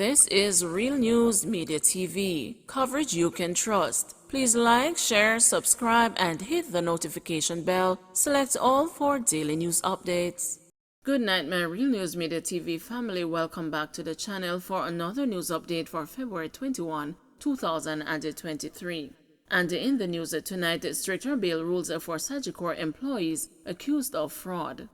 This is Real News Media TV, coverage you can trust. Please like, share, subscribe, and hit the notification bell. Select all for daily news updates. Good night, my Real News Media TV family. Welcome back to the channel for another news update for February 21, 2023. And in the news tonight, stricter bail rules for Sagicor employees accused of fraud.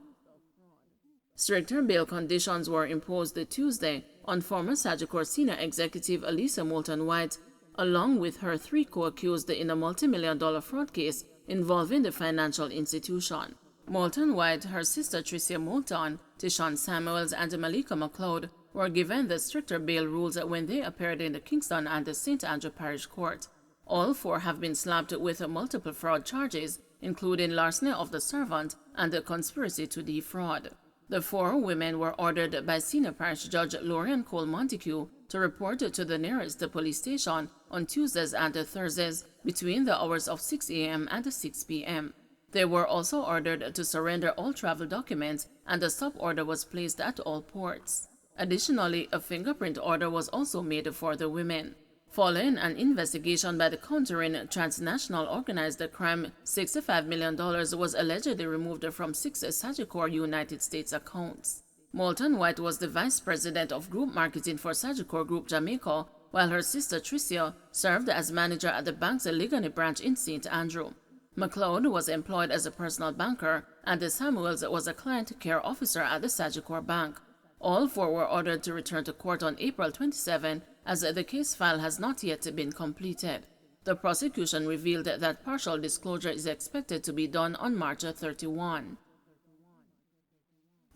Stricter bail conditions were imposed Tuesday on former Sagicor senior executive Elisa Moulton White, along with her three co-accused in a multi-million-dollar fraud case involving the financial institution. Moulton White, her sister Tricia Moulton, Tishon Samuels, and Malika McLeod were given the stricter bail rules when they appeared in the Kingston and the St. Andrew Parish Court. All four have been slapped with multiple fraud charges, including larceny of the servant and a conspiracy to defraud. The four women were ordered by Senior Parish Judge Lorian Cole Montague to report to the nearest police station on Tuesdays and Thursdays between the hours of 6 a.m. and 6 p.m. They were also ordered to surrender all travel documents, and a stop order was placed at all ports. Additionally, a fingerprint order was also made for the women. Following an investigation by the countering transnational organized crime, $65 million was allegedly removed from 6 Sagicor United States accounts. Moulton White was the vice president of group marketing for Sagicor Group Jamaica, while her sister Tricia served as manager at the bank's Ligoni branch in St. Andrew. McLeod was employed as a personal banker, and Samuels was a client care officer at the Sagicor Bank. All four were ordered to return to court on April 27, as the case file has not yet been completed. The prosecution revealed that partial disclosure is expected to be done on March 31.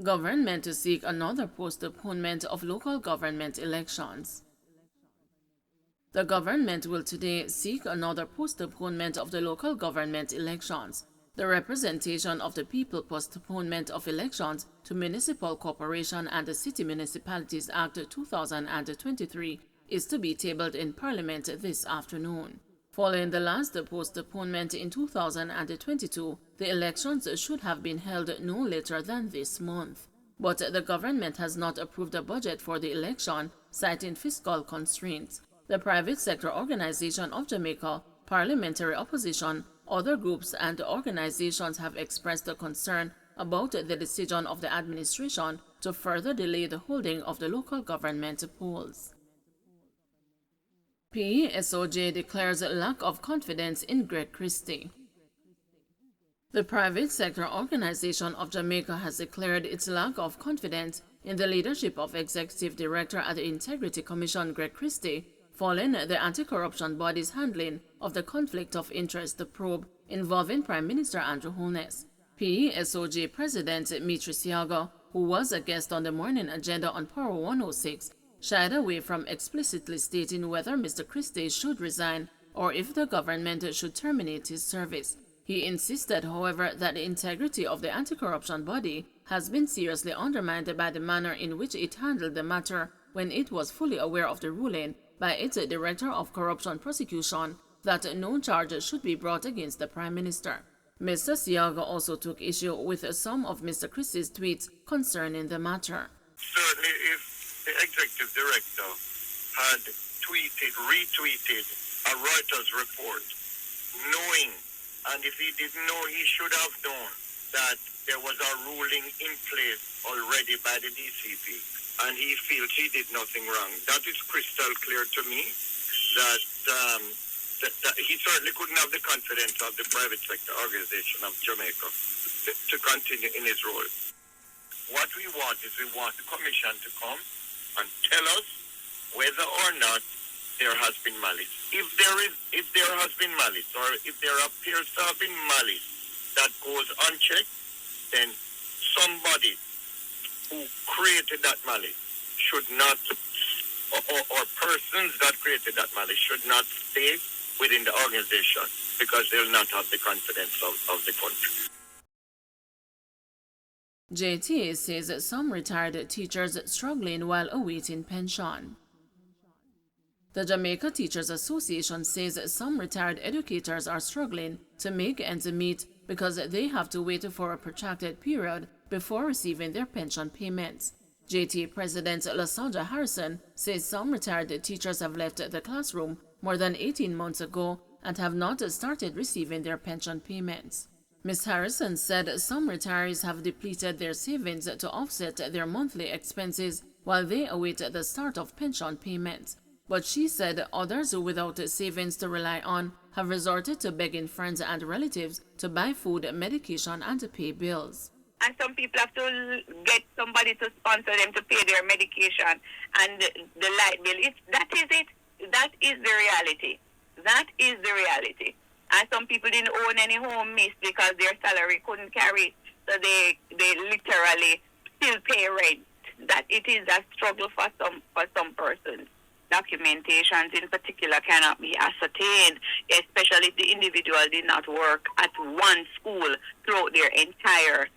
Government to seek another postponement of local government elections. The government will today seek another postponement of the local government elections. The Representation of the People Postponement of Elections to Municipal Corporation and the City Municipalities Act 2023 is to be tabled in Parliament this afternoon. Following the last postponement in 2022, the elections should have been held no later than this month. But the government has not approved a budget for the election, citing fiscal constraints. The private sector organization of Jamaica, parliamentary opposition, other groups and organizations have expressed a concern about the decision of the administration to further delay the holding of the local government polls. PSOJ declares lack of confidence in Greg Christie. The private sector organization of Jamaica has declared its lack of confidence in the leadership of Executive Director at the Integrity Commission Greg Christie, following the anti-corruption body's handling of the conflict of interest probe involving Prime Minister Andrew Holness. PSOJ President Mitri Siaga, who was a guest on the morning agenda on Power 106, shied away from explicitly stating whether Mr. Christie should resign or if the government should terminate his service. He insisted, however, that the integrity of the anti-corruption body has been seriously undermined by the manner in which it handled the matter when it was fully aware of the ruling by its Director of Corruption Prosecution that no charge should be brought against the Prime Minister. Mr. Siaga also took issue with some of Mr. Christie's tweets concerning the matter. Certainly, if the Executive Director had retweeted a Reuters report, knowing, and if he didn't know, he should have known that there was a ruling in place already by the DCP, and he feels he did nothing wrong. That is crystal clear to me that, that he certainly couldn't have the confidence of the private sector organization of Jamaica to continue in his role. What we want is we want the commission to come and tell us whether or not there has been malice. If there has been malice, or if there appears to have been malice that goes unchecked, then somebody who created that malice should not, or persons that created that malice should not stay within the organization, because they'll not have the confidence of the country. JTA says some retired teachers struggling while awaiting pension. The Jamaica Teachers Association says some retired educators are struggling to make ends meet because they have to wait for a protracted period before receiving their pension payments. JTA President LaSaja Harrison says some retired teachers have left the classroom more than 18 months ago and have not started receiving their pension payments. Ms. Harrison said some retirees have depleted their savings to offset their monthly expenses while they await the start of pension payments. But she said others without savings to rely on have resorted to begging friends and relatives to buy food, medication, and pay bills. And some people have to get somebody to sponsor them to pay their medication and the light bill. That is it. That is the reality. That is the reality. And some people didn't own any home miss because their salary couldn't carry it. So they literally still pay rent. That it is a struggle for some persons. Documentations in particular cannot be ascertained, especially if the individual did not work at one school throughout their entire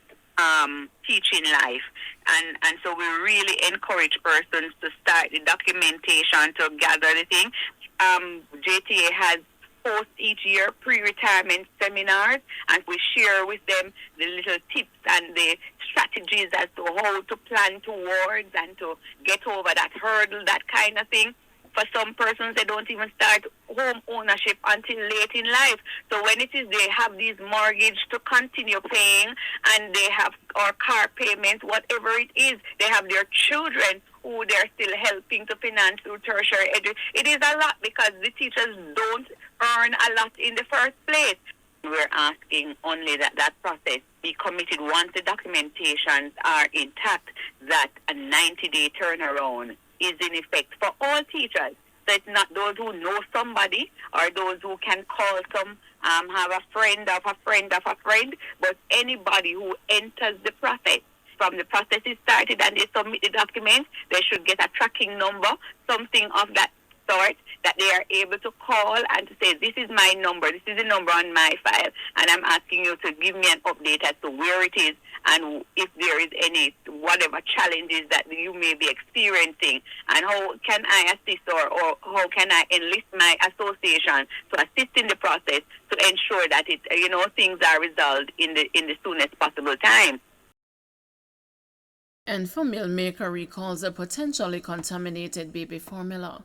teaching life. And so we really encourage persons to start the documentation to gather the thing. JTA has host each year pre-retirement seminars, and we share with them the little tips and the strategies as to how to plan towards and to get over that hurdle, that kind of thing. For some persons, they don't even start home ownership until late in life. So when it is they have these mortgage to continue paying, and they have or car payments, whatever it is, they have their children who they're still helping to finance through tertiary education. It is a lot because the teachers don't earn a lot in the first place. We're asking only that that process be committed once the documentations are intact, that a 90-day turnaround is in effect for all teachers. So it's not those who know somebody or those who can call some, have a friend of a friend of a friend, but anybody who enters the process. From the process is started and they submit the documents, they should get a tracking number, something of that sort, that they are able to call and to say, this is my number, this is the number on my file, and I'm asking you to give me an update as to where it is and if there is any, whatever challenges that you may be experiencing, and how can I assist or how can I enlist my association to assist in the process to ensure that it, things are resolved in the soonest possible time. Enfamil maker recalls a potentially contaminated baby formula.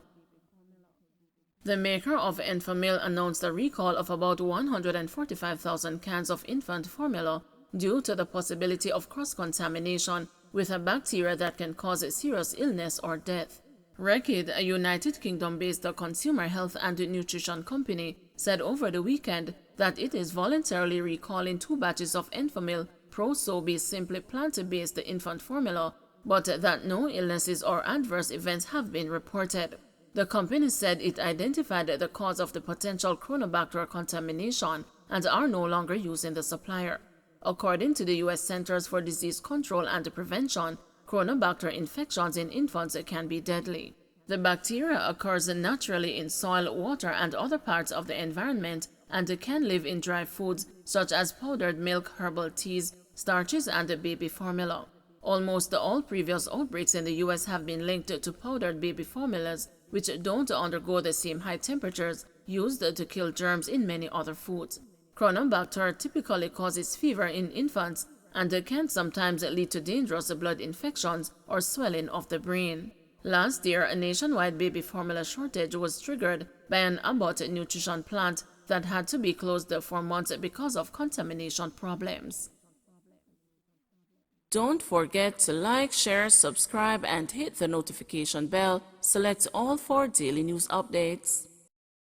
The maker of Enfamil announced a recall of about 145,000 cans of infant formula due to the possibility of cross-contamination with a bacteria that can cause serious illness or death. Reckitt, a United Kingdom-based consumer health and nutrition company, said over the weekend that it is voluntarily recalling 2 batches of Enfamil Pro-So-based simply plant-based infant formula, but that no illnesses or adverse events have been reported. The company said it identified the cause of the potential Chronobacter contamination and are no longer using the supplier. According to the U.S. Centers for Disease Control and Prevention, Chronobacter infections in infants can be deadly. The bacteria occurs naturally in soil, water, and other parts of the environment and can live in dry foods such as powdered milk, herbal teas, starches, and baby formula. Almost all previous outbreaks in the U.S. have been linked to powdered baby formulas, which don't undergo the same high temperatures used to kill germs in many other foods. Chronobacter typically causes fever in infants and can sometimes lead to dangerous blood infections or swelling of the brain. Last year, a nationwide baby formula shortage was triggered by an Abbott nutrition plant that had to be closed for months because of contamination problems. Don't forget to like, share, subscribe, and hit the notification bell. Select all for daily news updates.